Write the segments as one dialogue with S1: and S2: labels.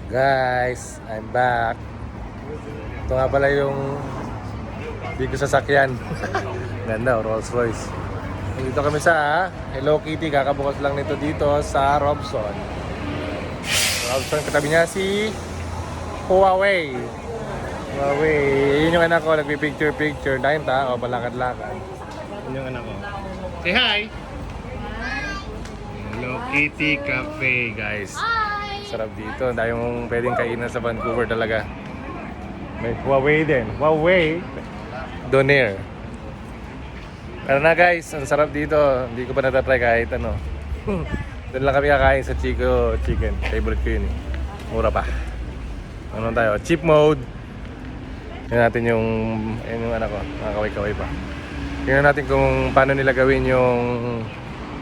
S1: Guys, I'm back. Ito nga pala yung di ko sasakyan. Ganda, Rolls Royce. Dito kami sa Hello Kitty. Kakabukas lang nito dito sa Robson. Katabi niya si Huawei. Yun yung anak ko, nagpipicture-picture. Dahil tao, palakad-lakad. Yun yung anak ko. Say hi! Hello Kitty Cafe, guys. Sarap dito. Dahil yung pwedeng kainan sa Vancouver talaga. May Huawei din. Huawei Donair. Pero na guys, ang sarap dito. Hindi ko pa natatry kahit ano. Doon lang kami kakain sa Chico Chicken. Favorite ko yun eh. Mura pa. Ano tayo? Cheap mode. Tingnan natin yung anak ko. Nakakaway-kaway pa. Tingnan natin kung paano nila gawin yung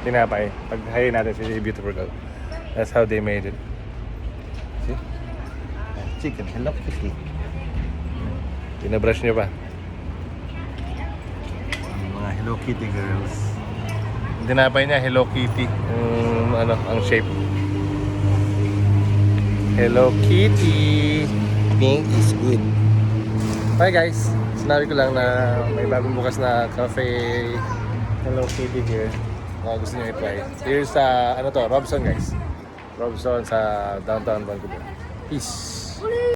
S1: tinapay. Paghayin natin si Beautiful Girl. That's how they made it. See? Chicken. Hello Kitty. Pinabrush nyo pa. Mga Hello Kitty girls. Yung tinapay niya, Hello Kitty. Ang shape. Hello Kitty. Pink is good. Hi guys. Sinabi ko lang na may bagong bukas na cafe Hello Kitty here. Kung gusto nyo i-try. Here's sa, Robson guys. Robson sa downtown Vancouver. Peace.